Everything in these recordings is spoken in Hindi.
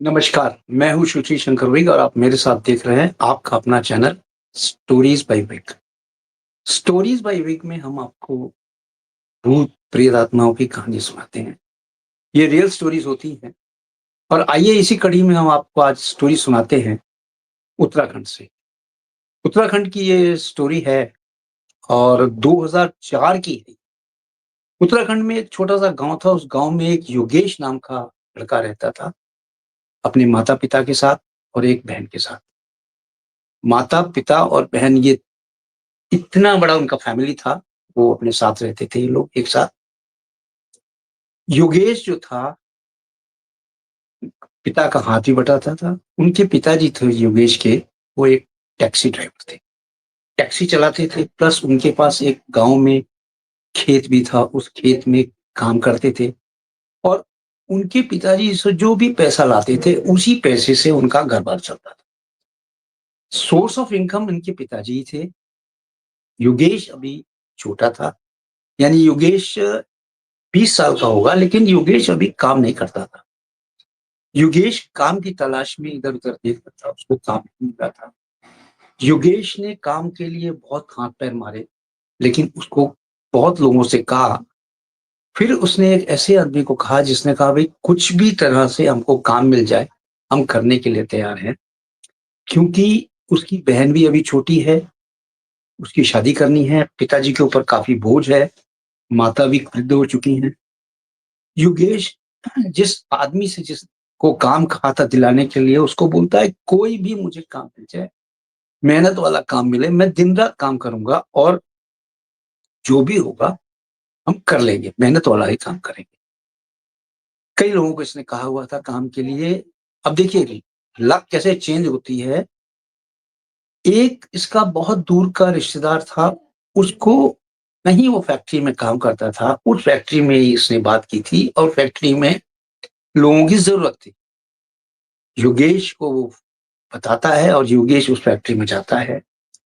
नमस्कार, मैं हूँ सुशील शंकर विग और आप मेरे साथ देख रहे हैं आपका अपना channel Stories by Vig. Stories by Vig में हम आपको भूत प्रेत आत्माओं की कहानी सुनाते हैं। ये रियल स्टोरीज होती हैं और आइए इसी कड़ी में हम आपको आज स्टोरी सुनाते हैं उत्तराखंड से। उत्तराखंड की ये स्टोरी है और 2004 की है। उत्तराखंड में एक छोटा-सा गाँव था, उस गाँव में एक योगेश नाम का लड़का रहता था, अपने माता-पिता के साथ और एक बहन के साथ। माता-पिता और बहन ये इतना बड़ा उनका फैमिली था, वो अपने साथ रहते थे ये लोग एक साथ। योगेश जो था, पिता का हाथ भी बटाता था। उनके पिताजी थे योगेश के, वो एक टैक्सी ड्राइवर थे। टैक्सी चलाते थे प्लस उनके पास एक गाँव में खेत भी था, उस खेत में काम करते थे और उनके पिताजी से जो भी पैसा लाते थे, उसी पैसे से उनका घर-बार चलता था। सोर्स ऑफ इनकम इनके पिताजी ही थे। योगेश अभी छोटा था, यानी योगेश 20 साल का होगा, लेकिन योगेश अभी काम नहीं करता था। योगेश काम की तलाश में इधर-उधर देख रहा था, उसको काम नहीं मिल रहा था। योगेश ने काम के लिए बहुत हाथ-पैर मारे, लेकिन उसको बहुत लोगों से कहा, फिर उसने एक ऐसे आदमी को कहा जिसने कहा भई कुछ भी तरह से हमको काम मिल जाए, हम करने के लिए तैयार हैं। क्योंकि उसकी बहन भी अभी छोटी है, उसकी शादी करनी है, पिताजी के ऊपर काफ़ी बोझ है, माता भी वृद्ध हो चुकी हैं। योगेश जिस आदमी से जिसको काम कहा था दिलाने के लिए, उसको बोलता है कोई भी मुझे काम मिल जाए, मेहनत वाला काम मिले, मैं दिन-रात काम करूँगा और जो भी होगा हम कर लेंगे, मेहनत वाला ही काम करेंगे। कई लोगों को इसने कहा हुआ था काम के लिए। अब देखिए लक कैसे चेंज होती है। एक इसका बहुत दूर का रिश्तेदार था, उसको कहीं वो फैक्ट्री में काम करता था, उस फैक्ट्री में ही इसने बात की थी और फैक्ट्री में लोगों की ज़रूरत थी। योगेश को वो बताता है और योगेश उस फैक्ट्री में जाता है।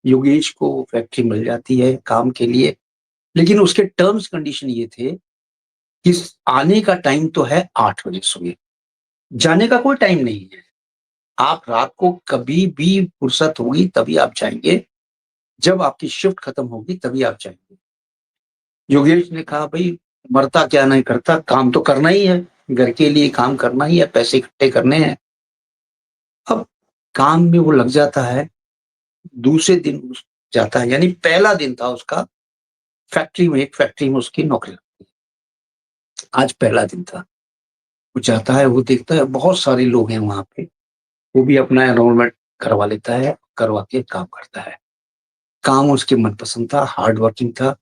योगेश को वो फैक्ट्री मिल जाती है काम के लिए, लेकिन उसके टर्म्स कंडीशन ये थे कि आने का टाइम तो है 8 बजे सुबह, जाने का कोई टाइम नहीं है। आप रात को कभी भी फुर्सत होगी तभी आप जाएँगे, जब आपकी शिफ्ट खत्म होगी तभी आप जाएँगे। योगेश ने कहा भई मरता क्या नहीं करता, काम तो करना ही है, घर के लिए काम करना ही है, पैसे इकट्ठे करने हैं। अब काम में वो लग जाता है, दूसरे दिन उस जाता है, यानी पहला दिन था उसका फैक्ट्री में, एक फैक्ट्री में उसकी नौकरी लगती है। आज पहला दिन था। वो जाता है, वो देखता है बहुत सारे लोग हैं वहाँ पे, वो भी अपना एनरोलमेंट करवा लेता है, करवा के काम करता है। काम उसके मनपसंद था, हार्ड वर्किंग था।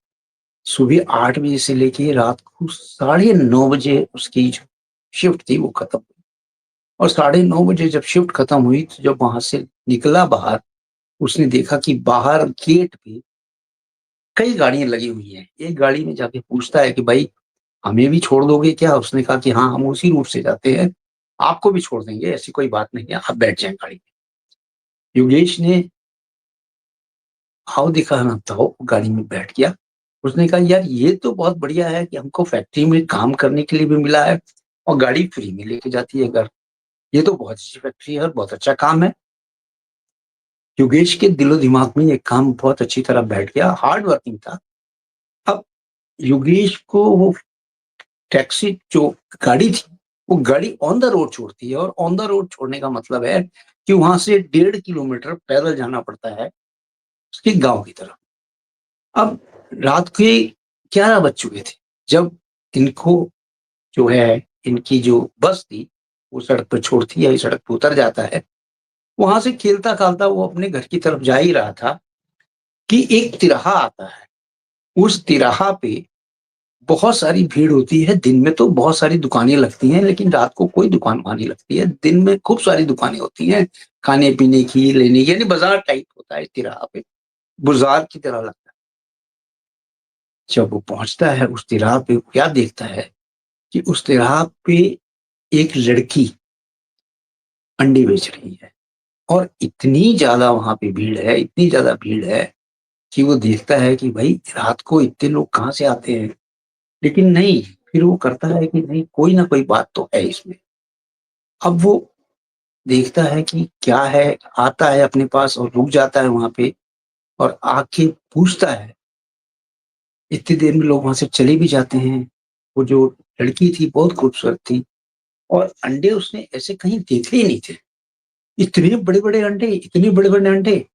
सुबह 8 बजे से लेके रात को साढ़े 9 बजे उसकी जो शिफ्ट थी वो खत्म हुई और साढ़े 9 बजे जब शिफ्ट खत्म हुई, तो जब वहाँ से निकला बाहर, उसने देखा कि बाहर गेट पे कई गाड़ियाँ लगी हुई हैं। एक गाड़ी में जाके पूछता है कि भाई हमें भी छोड़ दोगे क्या? उसने कहा कि हाँ, हम उसी रूट से जाते हैं, आपको भी छोड़ देंगे, ऐसी कोई बात नहीं है, आप बैठ जाएँ गाड़ी में। योगेश ने भाव दिखा ना ताओ गाड़ी में बैठ गया। उसने कहा यार ये तो बहुत बढ़िया है कि हमको फैक्ट्री में काम करने के लिए भी मिला है और गाड़ी फ्री में लेके जाती है घर। ये तो बहुत अच्छी फैक्ट्री है और बहुत अच्छा काम है। योगेश के दिलो-दिमाग में ये काम बहुत अच्छी तरह बैठ गया, हार्ड वर्किंग था। अब योगेश को वो टैक्सी जो गाड़ी थी, वो गाड़ी ऑन द रोड छोड़ती है और ऑन द रोड छोड़ने का मतलब है कि वहाँ से 1.5 किलोमीटर पैदल जाना पड़ता है, उसके गाँव की तरफ। अब रात के 11 बज चुके थे, जब इनको जो है, इनकी जो बस थी, वो सड़क पे छोड़ती है, सड़क पे उतर जाता है। वहाँ से खेलता-खालता वो अपने घर की तरफ जा ही रहा था कि एक तिराहा आता है। उस तिराहा पे बहुत सारी भीड़ होती है, दिन में तो बहुत सारी दुकानें लगती हैं, लेकिन रात को कोई दुकान वहाँ नहीं लगती है। दिन में खूब सारी दुकानें होती हैं, खाने-पीने की, लेने की, यानी बाज़ार टाइप होता है तिराहा पे, बाज़ार की तरह लगता है। जब वो पहुँचता है उस तिराहा पे, वो क्या देखता है कि उस तिराहा पे एक लड़की अंडे बेच रही है और इतनी ज़्यादा वहाँ पे भीड़ है, इतनी ज़्यादा भीड़ है कि वो देखता है कि भाई रात को इतने लोग कहाँ से आते हैं? लेकिन नहीं, फिर वो करता है कि नहीं कोई ना कोई बात तो है इसमें। अब वो देखता है कि क्या है, आता है अपने पास और रुक जाता है वहाँ पे और आके पूछता है। इतनी देर में लोग वहाँ से चले भी जाते हैं। वो जो लड़की थी बहुत खूबसूरत थी और अंडे उसने ऐसे कहीं देखे ही नहीं थे। इतने बड़े-बड़े अंडे, इतने बड़े-बड़े अंडे।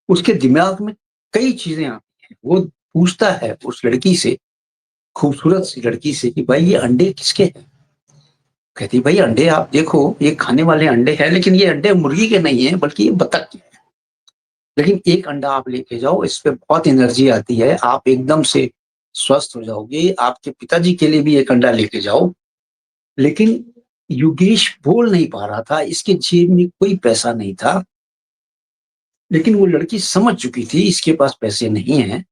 उसके दिमाग में कई चीज़ें आती हैं। वो पूछता है उस लड़की से, खूबसूरत सी लड़की से कि भाई ये अंडे किसके हैं? कहती भाई अंडे आप देखो, ये खाने वाले अंडे हैं लेकिन ये अंडे मुर्गी के नहीं हैं बल्कि ये बतख के हैं। लेकिन एक अंडा आप लेके जाओ, इस पे बहुत एनर्जी आती है, आप एकदम से स्वस्थ हो जाओगे। आपके पिताजी के लिए भी एक अंडा लेके जाओ। लेकिन योगेश बोल नहीं पा रहा था, इसके जेब में कोई पैसा नहीं था। लेकिन वो लड़की समझ चुकी थी इसके पास पैसे नहीं हैं।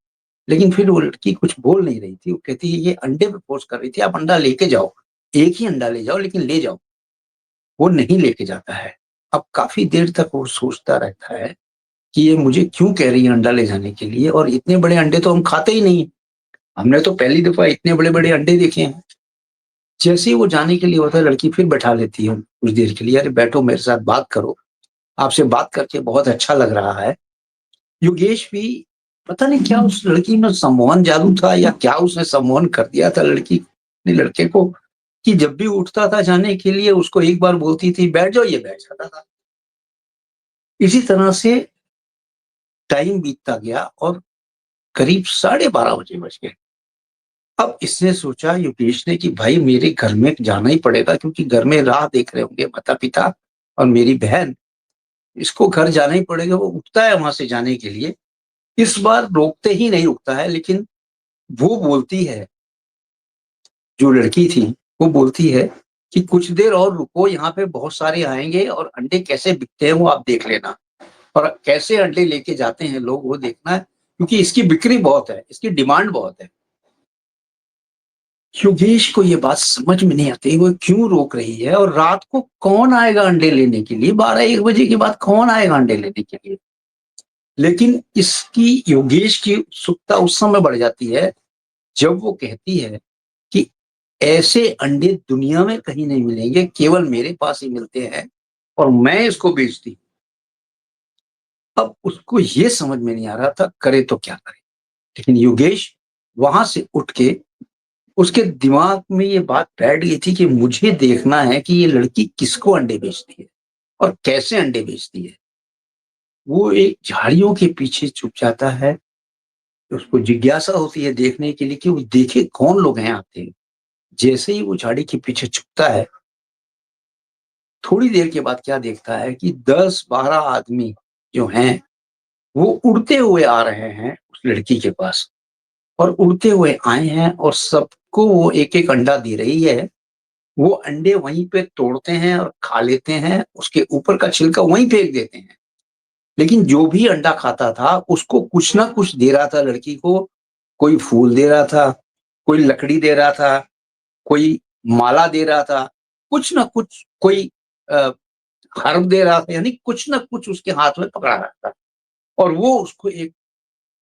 लेकिन फिर वो लड़की कुछ बोल नहीं रही थी। वो कहती है ये अंडे पे फ़ोर्स कर रही थी, आप अंडा लेके जाओ। एक ही अंडा ले जाओ लेकिन ले जाओ। वो नहीं लेके जाता है। अब काफ़ी देर तक वो सोचता रहता है कि ये मुझे क्यों कह रही है अंडा ले जाने के लिए और इतने बड़े अंडे तो हम खाते ही नहीं। हमने तो पहली दफ़ा इतने बड़े-बड़े अंडे देखे हैं। जैसे ही वो जाने के लिए होता है, लड़की फिर बैठा लेती है कुछ देर के लिए, "अरे बैठो मेरे साथ बात करो, आपसे बात करके बहुत अच्छा लग रहा है।" योगेश भी पता नहीं क्या उस लड़की में सम्मोहन जादू था या क्या उसने सम्मोहन कर दिया था लड़की ने लड़के को कि जब भी उठता था जाने के लिए उसको एक बार बोलती थी, "बैठ जाओ," ये बैठ जाता था। इसी तरह से टाइम बीतता गया और करीब 12:30 बजे बज गए। अब इसने सोचा योगेश ने कि भाई मेरे घर में जाना ही पड़ेगा क्योंकि घर में राह देख रहे होंगे माता-पिता और मेरी बहन, इसको घर जाना ही पड़ेगा। वो उठता है वहाँ से जाने के लिए, इस बार रोकते ही नहीं रुकता है लेकिन वो बोलती है, जो लड़की थी, वो बोलती है कि कुछ देर और रुको, यहाँ पे बहुत सारे आएँगे और अंडे कैसे बिकते हैं वो आप देख लेना और कैसे अंडे लेके जाते हैं लोग वो देखना है क्योंकि इसकी बिक्री बहुत है, इसकी डिमांड बहुत है। योगेश को ये बात समझ में नहीं आती, वो क्यों रोक रही है और रात को कौन आएगा अंडे लेने के लिए? 12-1 बजे के बाद कौन आएगा अंडे लेने के लिए? लेकिन इसकी योगेश की उत्सुकता उस समय बढ़ जाती है, जब वो कहती है कि ऐसे अंडे दुनिया में कहीं नहीं मिलेंगे, केवल मेरे पास ही मिलते हैं और मैं इसको बेचती हूँ। अब उसको ये समझ में नहीं आ रहा था, करे तो क्या करे? लेकिन योगेश वहाँ से उठ के उसके दिमाग में ये बात बैठ गई थी कि मुझे देखना है कि ये लड़की किसको अंडे बेचती है और कैसे अंडे बेचती है। वो एक झाड़ियों के पीछे छुप जाता है, उसको जिज्ञासा होती है देखने के लिए कि वो देखे कौन लोग हैं आते हैं। जैसे ही वो झाड़ी के पीछे छुपता है, थोड़ी देर के बाद क्या देखता है कि 10-12 आदमी जो हैं, वो उड़ते हुए आ रहे हैं उस लड़की के पास और उड़ते हुए आए हैं और सबको वो एक-एक अंडा दे रही है। वो अंडे वहीं पे तोड़ते हैं और खा लेते हैं, उसके ऊपर का छिलका वहीं फेंक देते हैं। लेकिन जो भी अंडा खाता था, उसको कुछ ना कुछ दे रहा था लड़की को, कोई फूल दे रहा था, कोई लकड़ी दे रहा था, कोई माला दे रहा था, कुछ ना कुछ कोई अ, हर्ब दे रहा था, यानी कुछ ना कुछ उसके हाथ में पकड़ा रहा था और वो उसको एक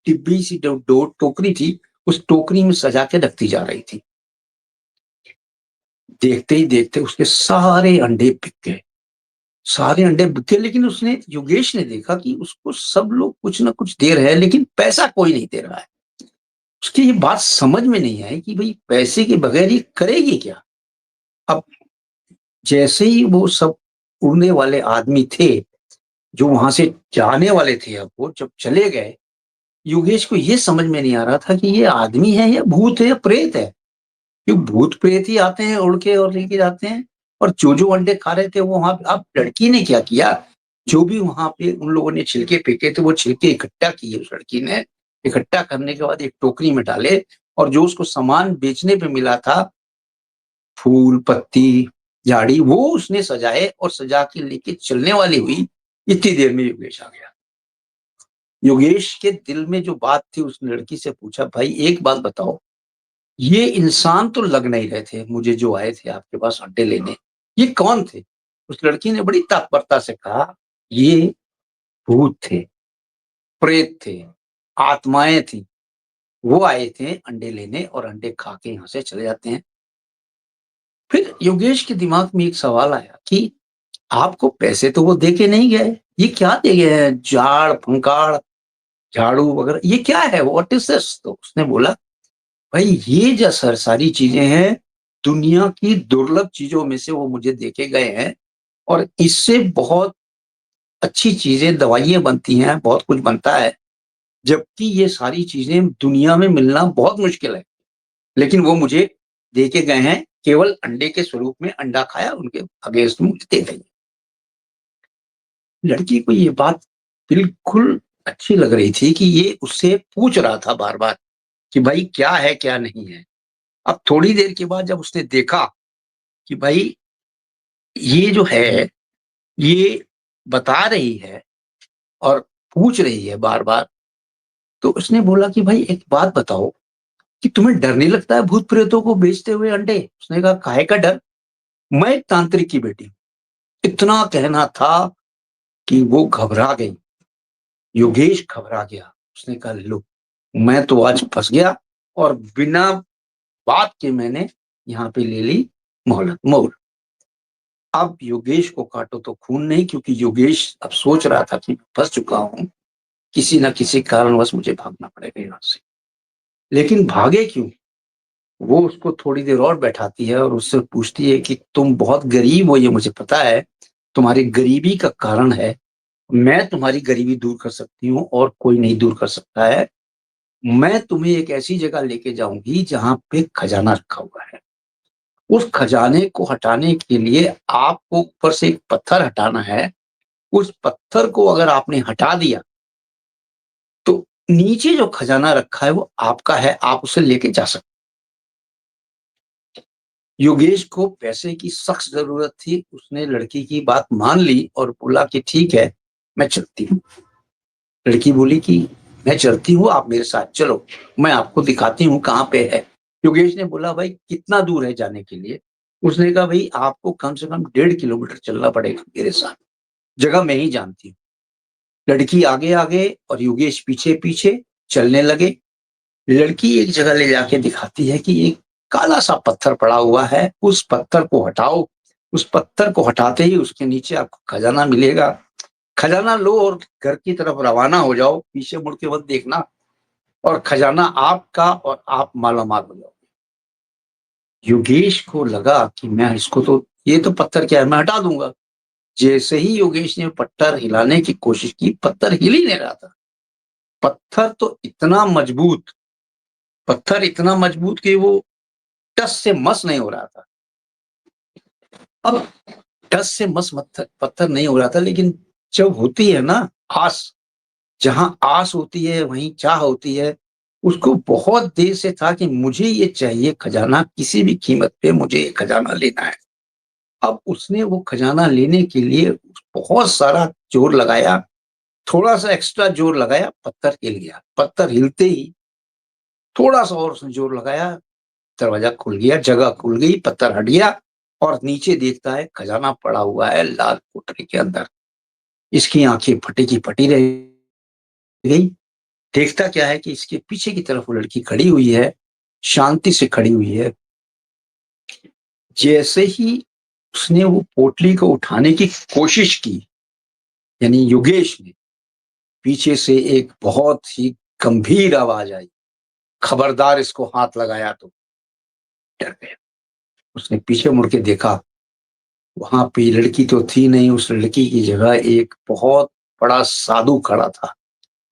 डिब्बी सी डो डो टोकरी थी, उस टोकरी में सजा के रखती जा रही थी। देखते ही देखते उसके सारे अंडे बिक गए। सारे अंडे बिक गए लेकिन उसने योगेश ने देखा कि उसको सब लोग कुछ ना कुछ दे रहे हैं लेकिन पैसा कोई नहीं दे रहा है। उसकी ये बात समझ में नहीं आई कि भई पैसे के बगैर ये करेगी क्या? अब जैसे ही वो सब उड़ने वाले आदमी थे, जो वहाँ से जाने वाले थे अब वो जब चले गए, योगेश को ये समझ में नहीं आ रहा था कि ये आदमी है या भूत है या प्रेत है? क्यों भूत-प्रेत ही आते हैं उड़ के और लेके जाते हैं और जो-जो अंडे खा रहे थे वो वहाँ पे अब लड़की ने क्या किया, जो भी वहाँ पे उन लोगों ने छिलके फेंके थे वो छिलके इकट्ठा किए उस लड़की ने, इकट्ठा करने के बाद एक टोकरी में डाले और जो उसको सामान बेचने पे मिला था, फूल, पत्ती, झाड़ी वो उसने सजाए और सजा के लेके चलने वाली हुई, इतनी देर में योगेश आ गया। योगेश के दिल में जो बात थी उस लड़की से पूछा, "भाई एक बात बताओ, ये इंसान तो लग नहीं रहे थे मुझे जो आए थे आपके पास अंडे लेने, ये कौन थे?" उस लड़की ने बड़ी तत्परता से कहा, "ये भूत थे, प्रेत थे, आत्माएँ थीं, वो आए थे अंडे लेने और अंडे खा के यहाँ से चले जाते हैं।" फिर योगेश के दिमाग में एक सवाल आया कि आपको पैसे तो वो दे के नहीं गए, ये क्या दे गए हैं? झाड़-फुंकार, झाड़ू वगैरह, ये क्या है? What is this? तो उसने बोला, भाई ये जो सारी चीज़ें हैं, दुनिया की दुर्लभ चीज़ों में से वो मुझे दे के गए हैं और इससे बहुत अच्छी चीज़ें, दवाइयाँ बनती हैं, बहुत कुछ बनता है, जबकि ये सारी चीज़ें दुनिया में मिलना बहुत मुश्किल है। लेकिन वो मुझे दे के गए हैं, केवल अंडे के स्वरूप में, अंडा खाया, उनके अगेंस्ट मुझे दे गए। लड़की को ये बात बिल्कुल अच्छी लग रही थी कि ये उससे पूछ रहा था बार-बार कि भाई क्या है, क्या नहीं है। अब थोड़ी देर के बाद जब उसने देखा कि भाई ये जो है, ये बता रही है और पूछ रही है बार-बार, तो उसने बोला कि भाई एक बात बताओ कि तुम्हें डर नहीं लगता है भूत-प्रेतों को बेचते हुए अंडे? उसने कहा, काहे का डर? मैं एक तांत्रिक की बेटी हूँ। इतना कहना था कि वो घबरा गई। योगेश घबरा गया। उसने कहा, लो, मैं तो आज फँस गया और बिना बात के मैंने यहाँ पे ले ली मोहलत मोल। अब योगेश को काटो तो खून नहीं, क्योंकि योगेश अब सोच रहा था कि फँस चुका हूँ, किसी न किसी कारणवश मुझे भागना पड़ेगा यहाँ से। लेकिन भागे क्यों? वो उसको थोड़ी देर और बैठाती है और उससे पूछती है कि तुम बहुत गरीब हो, ये मुझे पता है, तुम्हारी गरीबी का कारण है। मैं तुम्हारी गरीबी दूर कर सकती हूँ और कोई नहीं दूर कर सकता है। मैं तुम्हें एक ऐसी जगह लेके जाऊँगी जहाँ पे खजाना रखा हुआ है। उस खजाने को हटाने के लिए आपको ऊपर से एक पत्थर हटाना है। उस पत्थर को अगर आपने हटा दिया, तो नीचे जो खजाना रखा है वो आपका है, आप उसे लेके जा सकते। योगेश को पैसे की सख्त ज़रूरत थी, उसने लड़की की बात मान ली और बोला कि ठीक है, मैं चलती हूँ। लड़की बोली कि मैं चलती हूँ, आप मेरे साथ चलो, मैं आपको दिखाती हूँ कहाँ पे है। योगेश ने बोला, भाई कितना दूर है जाने के लिए? उसने कहा, भई आपको कम से कम 1.5 किलोमीटर चलना पड़ेगा मेरे साथ, जगह मैं ही जानती हूँ। लड़की आगे-आगे और योगेश पीछे-पीछे चलने लगे। लड़की एक जगह ले जाके दिखाती है कि एक काला-सा पत्थर पड़ा हुआ है, उस पत्थर को हटाओ। उस पत्थर को हटाते ही उसके नीचे आपको खजाना मिलेगा। खजाना लो और घर की तरफ रवाना हो जाओ, पीछे मुड़ के मत देखना, और खजाना आपका और आप मालामाल हो जाओगे। योगेश को लगा कि मैं इसको तो, ये तो पत्थर क्या है, मैं हटा दूँगा। जैसे ही योगेश ने पत्थर हिलाने की कोशिश की, पत्थर हिल ही नहीं रहा था। पत्थर तो इतना मजबूत, पत्थर इतना मजबूत कि वो टस से मस नहीं हो रहा था। अब टस से मस मत्थर पत्थर नहीं हो रहा था, लेकिन जब होती है ना आस, जहाँ आस होती है वहीं चाह होती है। उसको बहुत देर से था कि मुझे ये चाहिए खजाना, किसी भी कीमत पे मुझे ये खजाना लेना है। अब उसने वो खजाना लेने के लिए बहुत सारा जोर लगाया, थोड़ा-सा एक्स्ट्रा जोर लगाया, पत्थर हिल गया। पत्थर हिलते ही थोड़ा-सा और उसने जोर लगाया, दरवाज़ा खुल गया, जगह खुल गई, पत्थर हट गया और नीचे देखता है खजाना पड़ा हुआ है लाल कोठरी के अंदर। इसकी आँखें फटी की फटी रह गई। देखता क्या है कि इसके पीछे की तरफ वो लड़की खड़ी हुई है, शांति से खड़ी हुई है। जैसे ही उसने वो पोटली को उठाने की कोशिश की, यानी योगेश ने, पीछे से एक बहुत ही गंभीर आवाज़ आई, "खबरदार इसको हाथ लगाया तो।" डर गया। उसने पीछे मुड़ के देखा, वहाँ पे लड़की तो थी नहीं, उस लड़की की जगह एक बहुत बड़ा साधु खड़ा था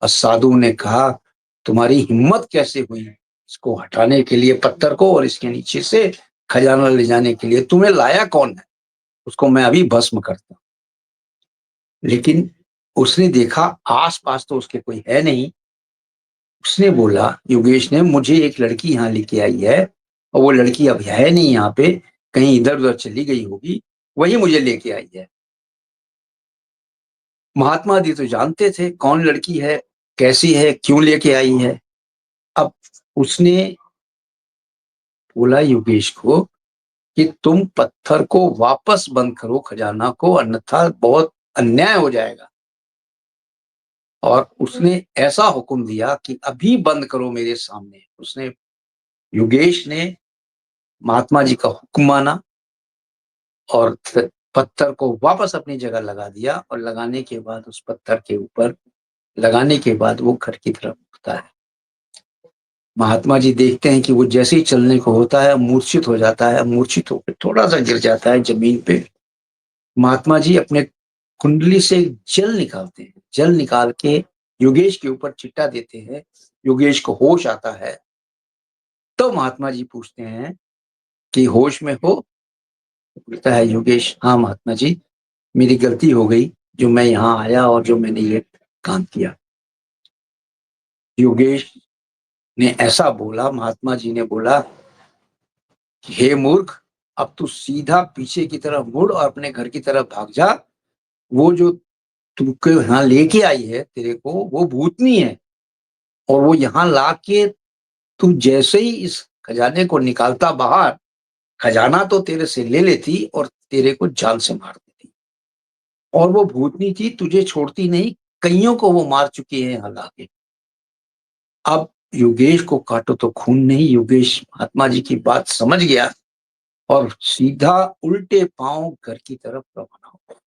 और साधु ने कहा, "तुम्हारी हिम्मत कैसे हुई इसको हटाने के लिए पत्थर को और इसके नीचे से खजाना ले जाने के लिए? तुम्हें लाया कौन है? उसको मैं अभी भस्म करता हूँ।" लेकिन उसने देखा आस-पास तो उसके कोई है नहीं। उसने बोला, योगेश ने, मुझे एक लड़की यहाँ लेके आई है और वो लड़की अब है नहीं यहाँ पे, कहीं इधर-उधर चली गई होगी, वही मुझे लेके आई है। महात्मा जी तो जानते थे कौन लड़की है, कैसी है, क्यों लेके आई है। अब उसने बोला योगेश को कि तुम पत्थर को वापस बंद करो खजाना को, अन्यथा बहुत अन्याय हो जाएगा। और उसने ऐसा हुक्म दिया कि अभी बंद करो मेरे सामने। उसने योगेश ने महात्मा जी का हुक्म माना और पत्थर को वापस अपनी जगह लगा दिया और लगाने के बाद उस पत्थर के ऊपर लगाने के बाद वो घर की तरफ उठता है। महात्मा जी देखते हैं कि वो जैसे ही चलने को होता है मूर्छित हो जाता है, मूर्छित होकर थोड़ा-सा गिर जाता है ज़मीन पे। महात्मा जी अपने कुंडली से जल निकालते हैं, जल निकाल के योगेश के ऊपर छिट्टा देते हैं, योगेश को होश आता है। तो महात्मा जी पूछते हैं कि होश में हो? बोलता है योगेश, हाँ महात्मा जी, मेरी गलती हो गई, जो मैं यहाँ आया और जो मैंने ये काम किया। योगेश ने ऐसा बोला, महात्मा जी ने बोला, हे मूर्ख, अब तू सीधा पीछे की तरफ मुड़ और अपने घर की तरफ भाग जा। वो जो तुमको यहाँ लेके आई है तेरे को, वो भूतनी है और वो यहाँ लाके तू जैसे ही इस खजाने को निकालता बाहर, खजाना तो तेरे से ले लेती और तेरे को जान से मार देती। और वो भूतनी थी, तुझे छोड़ती नहीं, कईयों को वो मार चुकी है यहाँ लाके। अब योगेश को काटो तो खून नहीं, योगेश महात्मा जी की बात समझ गया और सीधा उल्टे पांव घर की तरफ रवाना हो गया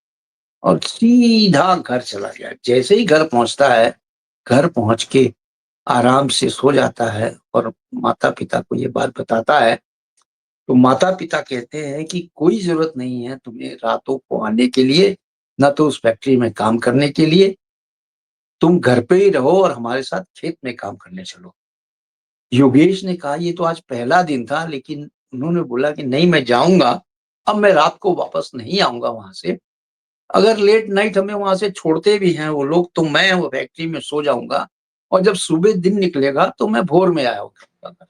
और सीधा घर चला गया। जैसे ही घर पहुंचता है, घर पहुंच के आराम से सो जाता है और माता पिता को ये बात बताता है। तो माता पिता कहते हैं कि कोई जरूरत नहीं है तुम्हें रातों को आने के लिए, ना तो उस फैक्ट्री में काम करने के लिए। तुम घर पे ही रहो और हमारे साथ खेत में काम करने चलो। योगेश ने कहा ये तो आज पहला दिन था, लेकिन उन्होंने बोला कि नहीं, मैं जाऊंगा, अब मैं रात को वापस नहीं आऊंगा वहां से। अगर लेट नाइट हमें वहां से छोड़ते भी हैं वो लोग, तो मैं वो फैक्ट्री में सो जाऊंगा और जब सुबह दिन निकलेगा तो मैं भोर में आया करूंगा।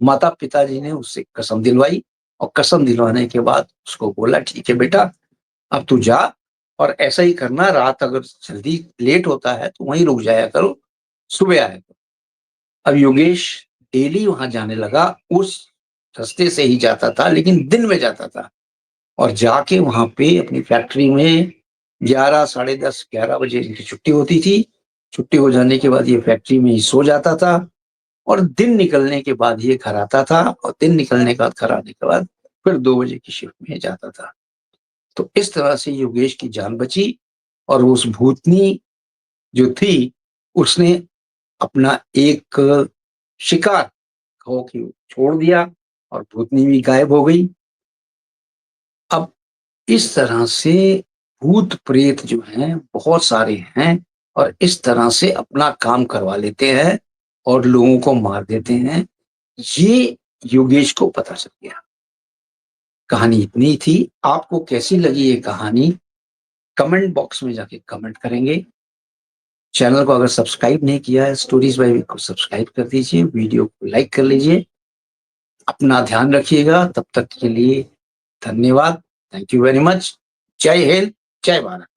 माता पिताजी ने उससे कसम दिलवाई और कसम दिलवाने के बाद उसको बोला ठीक है बेटा, अब तू जा और ऐसा ही करना, रात अगर जल्दी लेट होता है तो वहीं रुक जाया करो, सुबह आया करो। अब योगेश डेली वहां जाने लगा, उस रास्ते से ही जाता था लेकिन दिन में जाता था और जाके वहां पे अपनी फैक्ट्री में 11 साढ़े 10 11 बजे इनकी छुट्टी होती थी। छुट्टी हो जाने के बाद ये फैक्ट्री में ही सो जाता था और दिन निकलने के बाद ये घर आता था और दिन निकलने के बाद घर आने के बाद फिर 2 बजे की शिफ्ट में जाता था। तो इस तरह से योगेश की जान बची और उस भूतनी जो थी उसने अपना एक शिकार खो के छोड़ दिया और भूतनी भी गायब हो गई। अब इस तरह से भूत प्रेत जो हैं बहुत सारे हैं और इस तरह से अपना काम करवा लेते हैं और लोगों को मार देते हैं। ये योगेश को पता चल गया। कहानी इतनी ही थी। आपको कैसी लगी ये कहानी कमेंट बॉक्स में जाके कमेंट करेंगे। चैनल को अगर सब्सक्राइब नहीं किया है स्टोरीज बाय वीक को सब्सक्राइब कर दीजिए, वीडियो को लाइक कर लीजिए। अपना ध्यान रखिएगा, तब तक के लिए धन्यवाद। Thank you very much. जय हिंद, जय भारत।